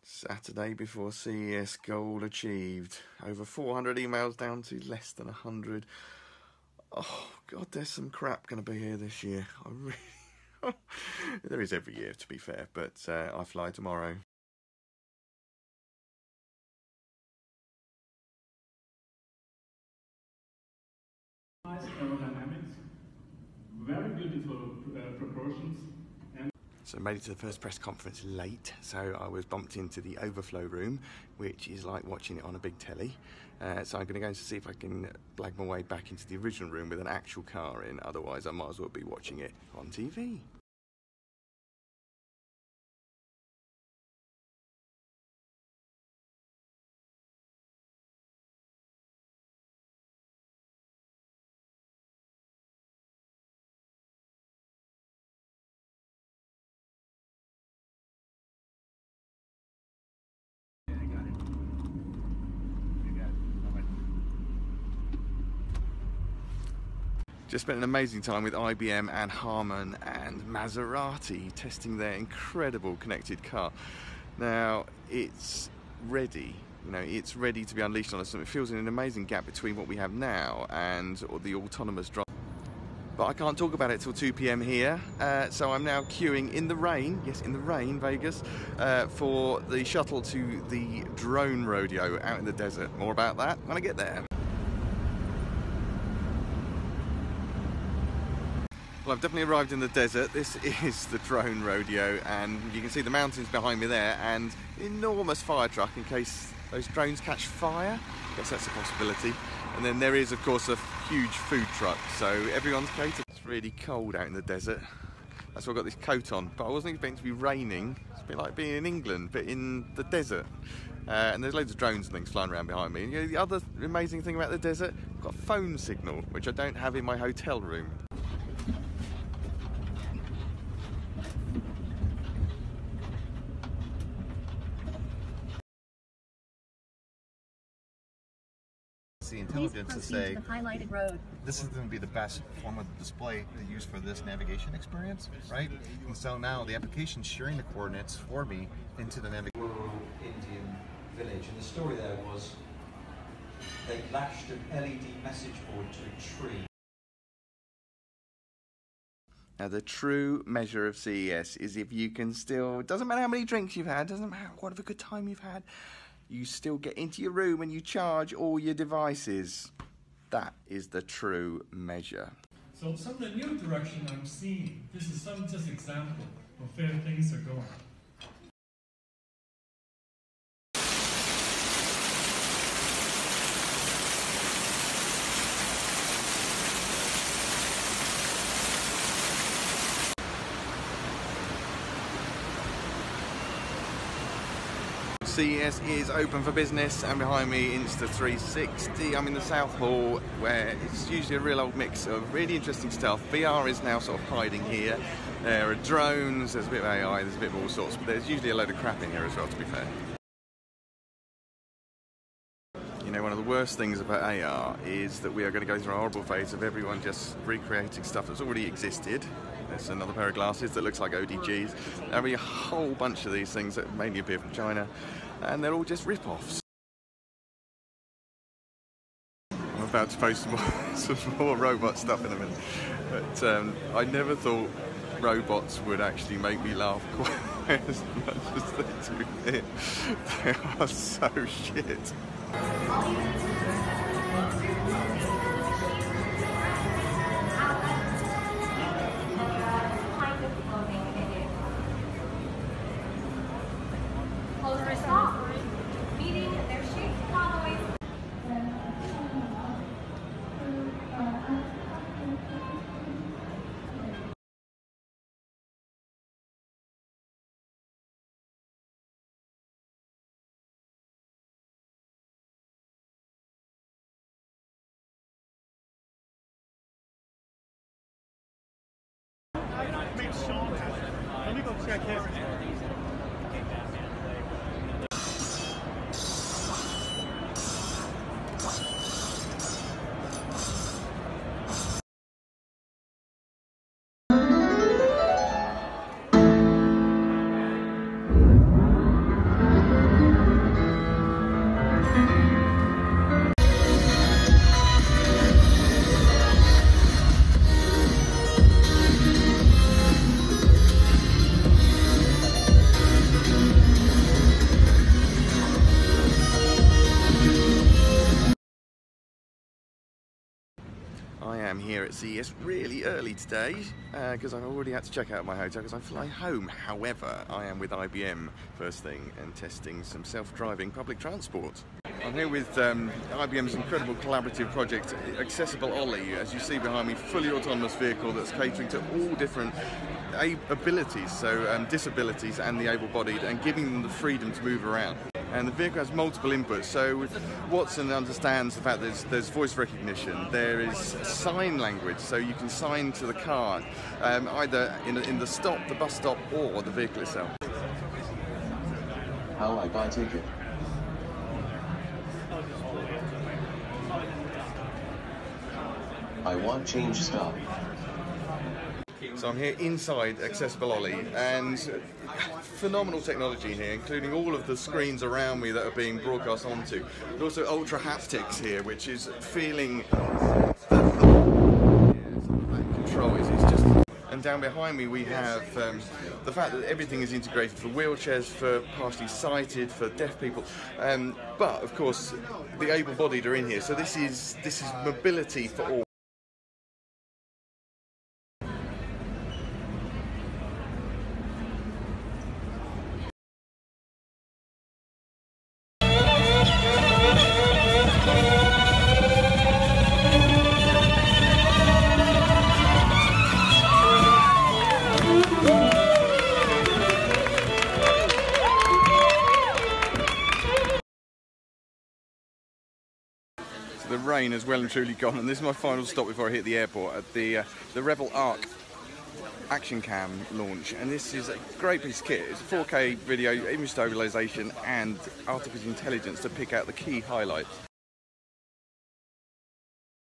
Saturday before CES, goal achieved. Over 400 emails down to less than 100. Oh God, there's some crap going to be here this year. I really, there is every year to be fair, but I fly tomorrow. Nice aerodynamics, very beautiful proportions. So I made it to the first press conference late, so I was bumped into the overflow room, which is like watching it on a big telly. So I'm going to go and see if I can blag my way back into the original room with an actual car in, otherwise I might as well be watching it on TV. Just spent an amazing time with IBM and Harman and Maserati testing their incredible connected car. Now it's ready, it's ready to be unleashed on us, and it feels in an amazing gap between what we have now and the autonomous drive. But I can't talk about it till 2 PM here, so I'm now queuing in the rain, yes, in the rain, Vegas, for the shuttle to the drone rodeo out in the desert. More about that when I get there. Well, I've definitely arrived in the desert. This is the drone rodeo, and you can see the mountains behind me there, and enormous fire truck in case those drones catch fire. I guess that's a possibility. And then there is, of course, a huge food truck, so everyone's catered. It's really cold out in the desert. That's why I've got this coat on, but I wasn't expecting it to be raining. It's a bit like being in England, but in the desert. And there's loads of drones and things flying around behind me. And the other amazing thing about the desert, I've got a phone signal, which I don't have in my hotel room. The intelligence to say this is going to be the best form of display to use for this navigation experience, right? And so now the application's sharing the coordinates for me into the navigation. Rural Indian village, and the story there was they lashed an LED message board to a tree. Now the true measure of CES is if you can still, it doesn't matter how many drinks you've had, doesn't matter what of a good time you've had, you still get into your room and you charge all your devices. That is the true measure. So some of the new direction I'm seeing, this is some just example of where things are going. CES is open for business, and behind me Insta360. I'm in the South Hall, where it's usually a real old mix of really interesting stuff. VR is now sort of hiding here. There are drones, there's a bit of AI, there's a bit of all sorts, but there's usually a load of crap in here as well, to be fair. You know, one of the worst things about AR is that we are going to go through a horrible phase of everyone just recreating stuff that's already existed. There's another pair of glasses that looks like ODGs. There'll be a whole bunch of these things that mainly appear from China, and they're all just rip-offs. I'm about to post some more robot stuff in a minute, but I never thought robots would actually make me laugh quite as much as they do here. They are so shit. Let me go check his. here at CES really early today because I've already had to check out my hotel because I fly home. However, I am with IBM first thing and testing some self-driving public transport. I'm here with IBM's incredible collaborative project, Accessible Oli, as you see behind me, fully autonomous vehicle that's catering to all different abilities, so disabilities and the able-bodied, and giving them the freedom to move around. And the vehicle has multiple inputs, so Watson understands the fact that there's voice recognition, there is sign language, so you can sign to the car, either in the stop, the bus stop, or the vehicle itself. How I buy ticket. I want change stop. So I'm here inside Accessible Oli, and phenomenal technology here, including all of the screens around me that are being broadcast onto, but also ultra haptics here, which is feeling the control is just. And down behind me we have the fact that everything is integrated for wheelchairs, for partially sighted, for deaf people, but of course the able-bodied are in here. So this is mobility for all. The rain has well and truly gone, and this is my final stop before I hit the airport at the Revel Arc Action Cam launch. And this is a great piece of kit. It's 4K video, image stabilisation, and artificial intelligence to pick out the key highlights.